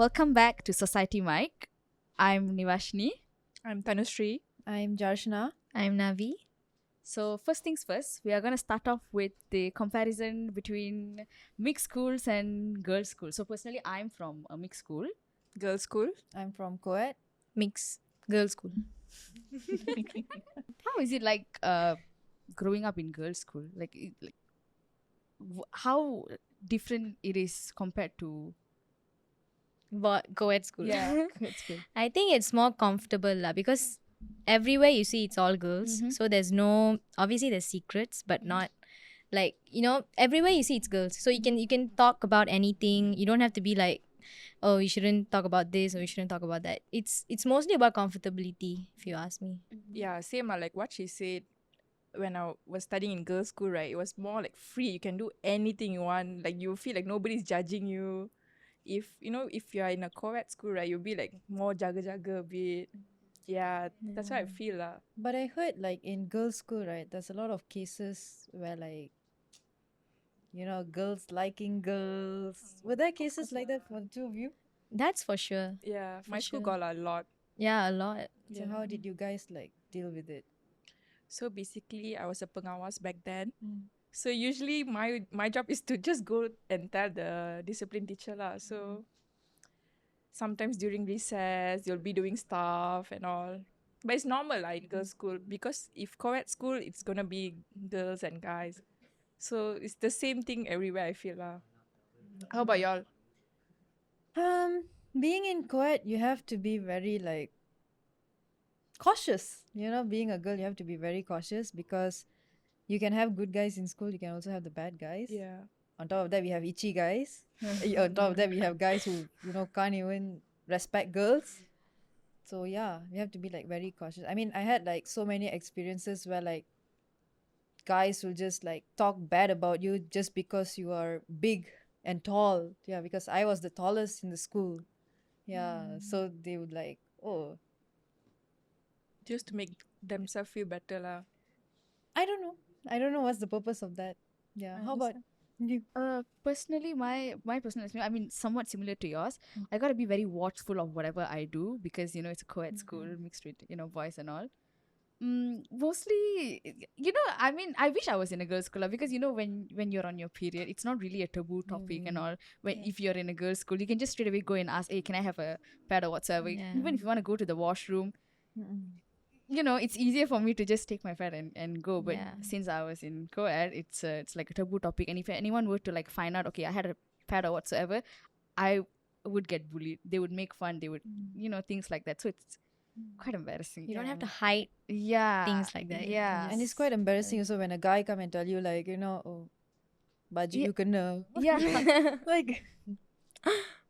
welcome back to Society Mic. I'm Nivashni. I'm Tanushree. I'm Jarshna. I'm Navi. So first things first, we are going to start off with the comparison between mixed schools and girls' schools. So personally, I'm from a mixed school. Girls' school. I'm from Coed. Mix. Girls' school. How is it like growing up in girls' school? How different it is compared to Co-ed school. girls' school? I think it's more comfortable lah, because everywhere you see it's all girls. Mhm. So there's no, obviously there's secrets, but not like, everywhere you see it's girls. So you can talk about anything. You don't have to be like, oh, you shouldn't talk about this or you shouldn't talk about that. It's mostly about comfortability, if you ask me. Yeah, same like what she said. When I was studying in girls' school, right, it was more like free. You can do anything you want. Like you feel like nobody's judging you. If you're in a co-ed school, right, you'll be like more jaga-jaga a bit. Yeah, that's how I feel lah. But I heard like in girls' school, right, there's a lot of cases where like, girls liking girls. Were there cases like that for the two of you? That's for sure. Yeah, my school sure. got a lot. Yeah, a lot. So how did you guys like deal with it? So basically, I was a pengawas back then. So usually my job is to just go and tell the discipline teacher lah. So sometimes during recess, you'll be doing stuff and all. But it's normal lah in girls' school because if co-ed school, it's gonna be girls and guys. So it's the same thing everywhere, I feel lah. How about y'all? Being in Coed, you have to be very like cautious. Being a girl, you have to be very cautious because you can have good guys in school. You can also have the bad guys. Yeah. On top of that, we have itchy guys. On top of that, we have guys who can't even respect girls. So yeah, we have to be like very cautious. I mean, I had like so many experiences where like guys will just like talk bad about you just because you are big and tall. Yeah, because I was the tallest in the school. Yeah, so they would like, oh, Just to make themselves feel better lah. I don't know. I don't know what's the purpose of that. Yeah. How about you? Personally, my personal experience, I mean, somewhat similar to yours. I gotta be very watchful of whatever I do because it's a co-ed school mixed with boys and all. Mostly, I mean, I wish I was in a girls' school lah, because when you're on your period, it's not really a taboo topic and all. When if you're in a girls' school, you can just straight away go and ask, hey, can I have a pad or whatsoever? Yeah. Even if you want to go to the washroom, it's easier for me to just take my pad and go. But Yeah. since I was in co-ed, it's like a taboo topic. And if anyone were to like find out, okay, I had a pad or whatsoever, I would get bullied. They would make fun. They would, things like that. So it's quite embarrassing. You don't have to hide Yeah. things like that. Yeah. And it's quite embarrassing also when a guy come and tell you like, oh, baju Yeah. you kena. Yeah. Like,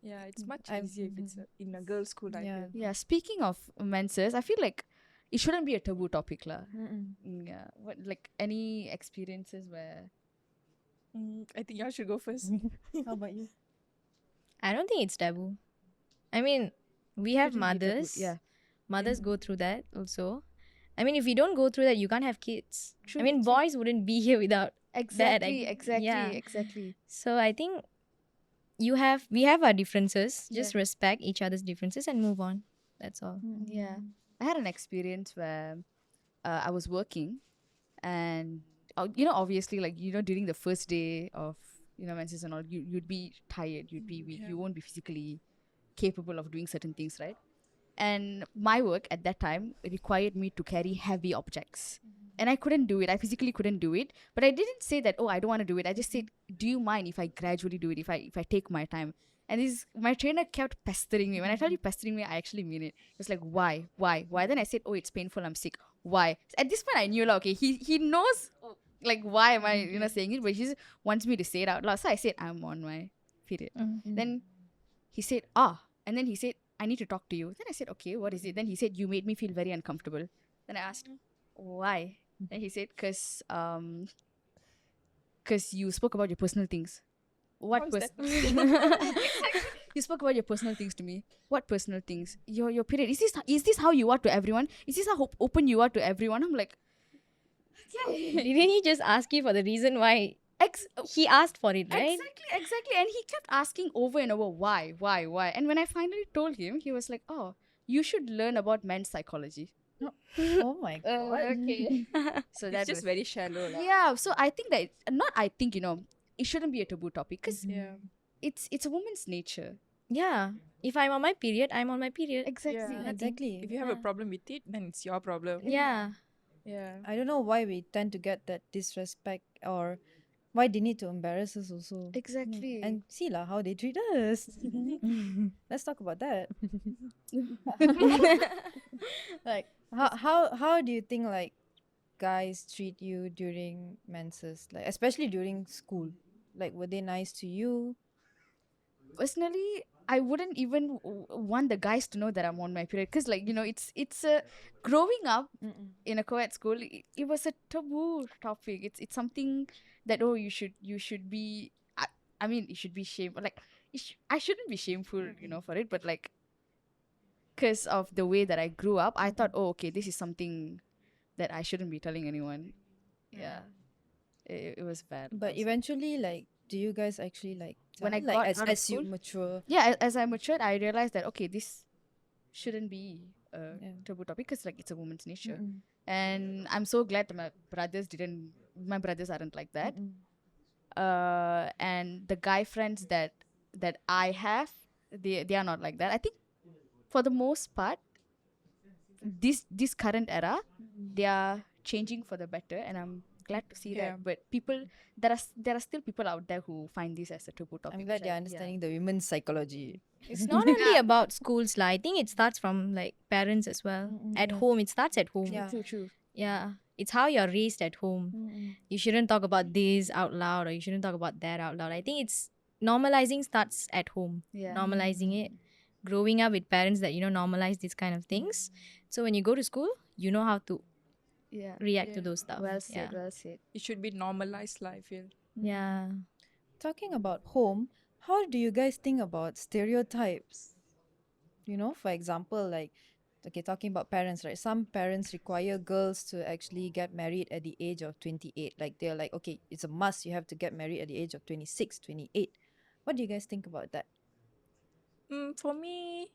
Yeah, it's much I'm- easier if it's in a girls' school. I yeah. feel. Yeah. Speaking of menses, I feel like it shouldn't be a taboo topic lah. Yeah. What like any experiences where I think y'all should go first. How about you? I don't think it's taboo. I mean, we have shouldn't be taboo, mothers. yeah. Mothers go through that also. I mean, if you don't go through that, you can't have kids. True, I mean, boys wouldn't be here without exactly, that. exactly, Yeah. exactly. So I think we have our differences. Just respect each other's differences and move on. That's all. Yeah. I had an experience where I was working and obviously like during the first day of menses and all, you'd be tired, you'd be weak, you won't be physically capable of doing certain things, right? And my work at that time required me to carry heavy objects. And I couldn't do it. I physically couldn't do it. But I didn't say that, oh, I don't want to do it. I just said, do you mind if I gradually do it, if I take my time? And my trainer kept pestering me. When I tell you pestering me, I actually mean it. It was like, why? Then I said, oh, it's painful, I'm sick. Why? At this point, I knew, like, okay, he knows, like, why am I, saying it? But he just wants me to say it out loud. So I said, I'm on my period. Then he said, and then he said, I need to talk to you. Then I said, okay, what is it? Then he said, you made me feel very uncomfortable. Then I asked, why? Then he said, because you spoke about your personal things. What You spoke about your personal things to me. What personal things? Your period. Is this how you are to everyone? Is this how open you are to everyone? I'm like, Didn't he just ask you for the reason why He asked for it, right? Exactly. And he kept asking over and over, why? And when I finally told him, he was like, oh, you should learn about men's psychology. Oh my god. Okay. So It's that just was, very shallow. Lah. yeah. So I think that, not I think, it shouldn't be a taboo topic because Yeah. it's a woman's nature. Yeah. If I'm on my period, I'm on my period. Exactly. Yeah. Yeah, exactly. If you have a problem with it, then it's your problem. Yeah. Yeah. I don't know why we tend to get that disrespect, or why they need to embarrass us also. Exactly. And see lah how they treat us. Let's talk about that. Like how do you think like guys treat you during menses, like especially during school? Like were they nice to you? Personally, I wouldn't even want the guys to know that I'm on my period because, like, it's a growing up in a co-ed school. It was a taboo topic. It's something that, oh, you should be. I mean, it should be shameful. Like, I shouldn't be shameful, for it. But like, because of the way that I grew up, I thought, oh, okay, this is something that I shouldn't be telling anyone. Yeah, it was bad. But also. eventually, like, do you guys actually like When I tell? Like got out of as you school? mature? Yeah, as I matured, I realized that, okay, this shouldn't be a taboo topic because, like, it's a woman's nature. And I'm so glad that my brothers aren't like that. And the guy friends that I have, they are not like that. I think for the most part, this current era, they are changing for the better, and I'm glad to see that. But there are still people out there who find this as a taboo topic. I'm glad you're understanding the women's psychology. It's not only about schools, lah. I think it starts from like parents as well. At home, it starts at home. Yeah. True. Yeah. It's how you're raised at home. You shouldn't talk about this out loud, or you shouldn't talk about that out loud. I think it's normalizing starts at home. Yeah. Normalizing it. Growing up with parents that, normalize these kind of things. So when you go to school, you know how to react to those stuff. Well said. Yeah. Well said. It should be normalized, I feel. Yeah. Talking about home, how do you guys think about stereotypes? For example, like, okay, talking about parents, right? Some parents require girls to actually get married at the age of 28. Like, they're like, okay, it's a must. You have to get married at the age of 26, 28. What do you guys think about that? For me,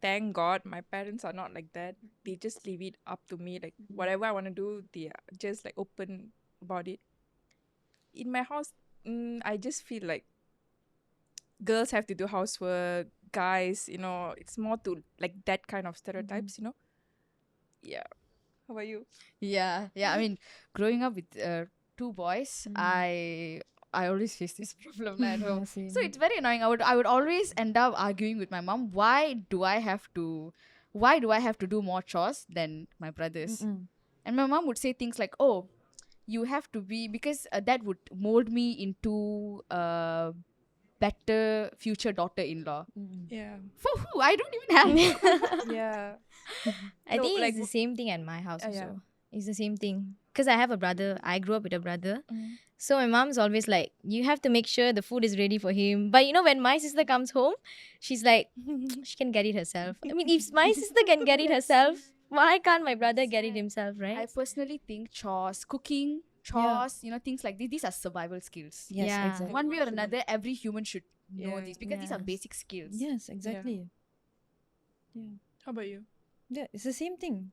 thank God my parents are not like that. They just leave it up to me. Like, whatever I want to do, they are just like open about it. In my house, I just feel like girls have to do housework, guys, it's more to like that kind of stereotypes, Yeah. How about you? Yeah. I mean, growing up with two boys, I always face this problem at home. So it's very annoying. I would always end up arguing with my mom. Why do I have to do more chores than my brothers? And my mom would say things like, "Oh, you have to be," because that would mold me into a better future daughter-in-law. Yeah. For who? I don't even have. Yeah. I No, think like- it's the same thing at my house also. yeah. It's the same thing. Because I have a brother. I grew up with a brother. So my mom's always like, you have to make sure the food is ready for him. But when my sister comes home, she's like, she can get it herself. I mean, if my sister can get it herself, why can't my brother get it himself, right? I personally think chores, cooking, things like these are survival skills. Yes, Yeah. exactly. One way or another, every human should know Yeah. these because these are Yes. basic skills. Yes, exactly. How about you? Yeah, it's the same thing.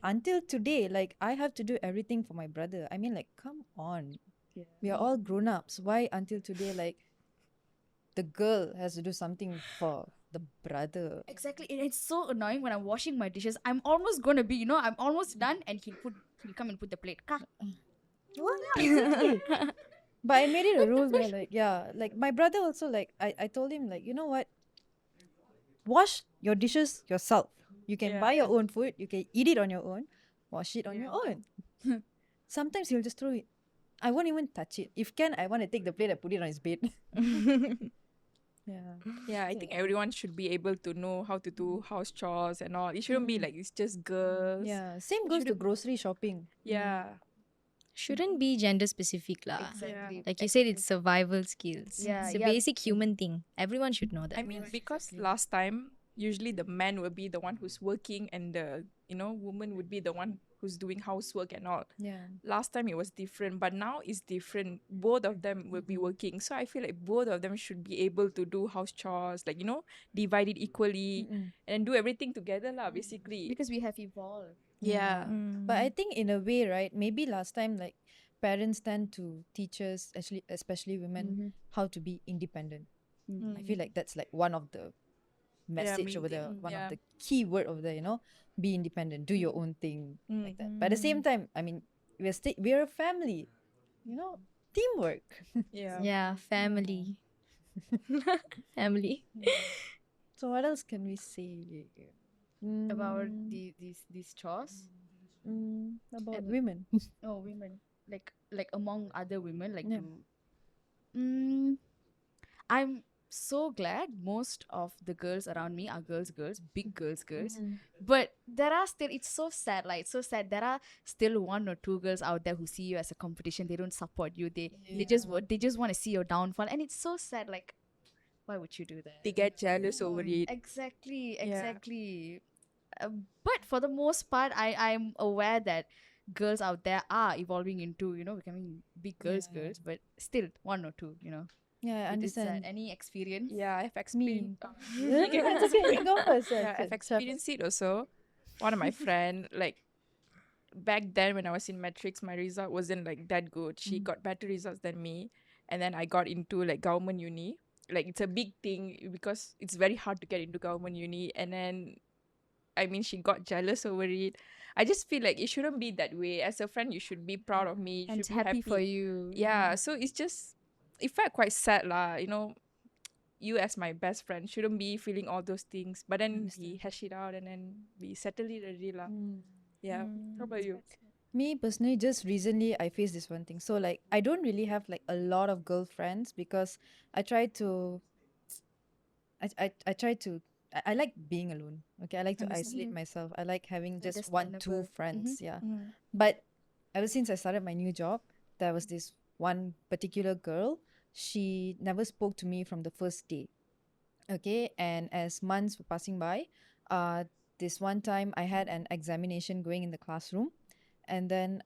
Until today, like, I have to do everything for my brother. I mean, like, come on. Yeah. We are all grown ups. Why until today, like, the girl has to do something for the brother? Exactly. It's so annoying when I'm washing my dishes. I'm almost gonna be, I'm almost done, and he'll come and put the plate. But I made it a rule where, like, yeah, like, my brother also, like, I told him, like, you know what? Wash your dishes yourself. You can buy your own food. You can eat it on your own. Wash it on your own. Sometimes he'll just throw it. I won't even touch it. If can, I want to take the plate and put it on his bed. Yeah. Yeah, I think everyone should be able to know how to do house chores and all. It shouldn't be like it's just girls. Yeah. Same goes to grocery shopping. Yeah. Shouldn't be gender specific lah. Exactly. Like you said, it's survival skills. Yeah, It's a yeah. basic human thing. Everyone should know that. I mean, because last time, usually the man will be the one who's working and the, woman would be the one who's doing housework and all. Yeah. Last time it was different, but now it's different. Both of them will be working. So I feel like both of them should be able to do house chores, like, divide it equally and do everything together lah, basically. Because we have evolved. Yeah. But I think in a way, right, maybe last time like parents tend to teach us, actually, especially women, how to be independent. I feel like that's like one of the message main over thing. there, one Yeah. of the key word over there, be independent, do your own thing, like that. But at the same time, I mean, we're a family, teamwork. Yeah. Yeah, family. Family. So what else can we say About these chores. about women? Oh, women. Like among other women, like Yeah. I'm so glad most of the girls around me are girls, big girls. But there are still, it's so sad, like it's so sad. There are still one or two girls out there who see you as a competition. They don't support you. They just want to see your downfall, and it's so sad. Like, why would you do that? They get jealous over it. Exactly. But for the most part, I'm aware that girls out there are evolving into becoming big girls, but still one or two. Yeah, I It is sad. understand. Any experience? Yeah, I've experienced. It's okay. Go first. Yeah, I've experienced it also. One of my friend, like back then when I was in matrix, my result wasn't like that good. She got better results than me, and then I got into like government uni. Like it's a big thing because it's very hard to get into government uni, and then I mean she got jealous over it. I just feel like it shouldn't be that way. As a friend, you should be proud of me. You And should be happy for you. Yeah, so it felt quite sad lah. You as my best friend shouldn't be feeling all those things. But then we hash it out and then we settle it already lah. Yeah. How about you? Me personally, just recently I faced this one thing. So like I don't really have like a lot of girlfriends because I try to I like being alone. Okay, I like to isolate myself. I like having just one, two friends. Yeah. But ever since I started my new job, there was this one particular girl. She never spoke to me from the first day. Okay, and as months were passing by, this one time I had an examination going in the classroom, and then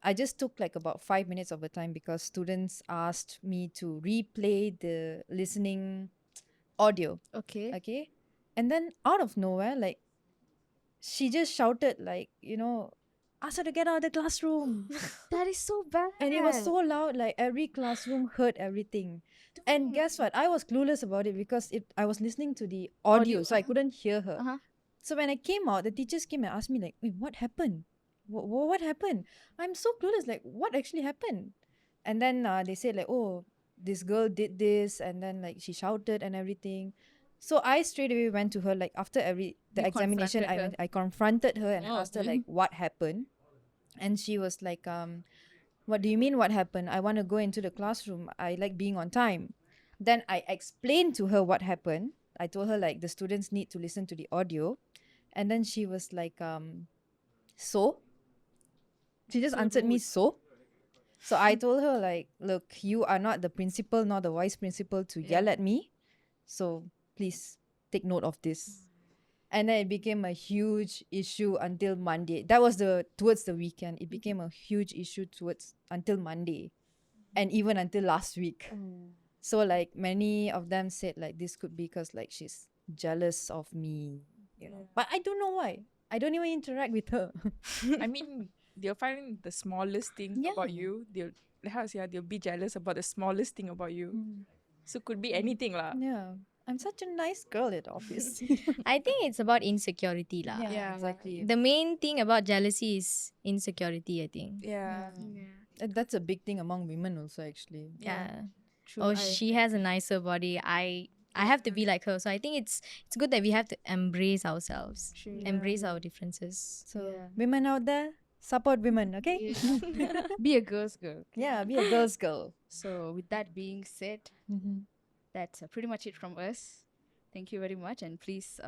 I just took like about 5 minutes of the time because students asked me to replay the listening audio. Okay, and then out of nowhere, like she just shouted like, ask her to get out of the classroom. That is so bad. And it was so loud, like every classroom heard everything. And guess what? I was clueless about it because I was listening to the audio, so I couldn't hear her. So when I came out, the teachers came and asked me like, "Wait, what happened? What happened?" I'm so clueless, like what actually happened? And then they said like, "Oh, this girl did this," and then like she shouted and everything. So I straight away went to her, like after the examination, I confronted her and asked her like what happened. And she was like, what do you mean what happened? I want to go into the classroom. I like being on time. Then I explained to her what happened. I told her like the students need to listen to the audio. And then she was like, so? She just answered me, so? So I told her like, look, you are not the principal nor the vice principal to yell at me. So please take note of this. And then it became a huge issue until Monday. That was towards the weekend. It became a huge issue until Monday, and even until last week. So like many of them said like this could be because like she's jealous of me, But I don't know why. I don't even interact with her. I mean, they'll find the smallest thing about you. They'll be jealous about the smallest thing about you. So could be anything lah. Yeah. I'm such a nice girl at office. I think it's about insecurity lah. Yeah. Exactly. The main thing about jealousy is insecurity, I think. Yeah. That's a big thing among women also actually. Yeah. True. Oh, she has a nicer body. I have to be like her. So I think it's good that we have to embrace ourselves. Embrace our differences. So women out there, support women, okay? Be a girl's girl. Yeah, be a girl's girl. So with that being said, that's pretty much it from us. Thank you very much, and please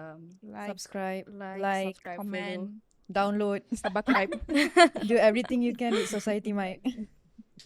Subscribe, like, comment, comment, download, subscribe. do everything you can with Society Mic.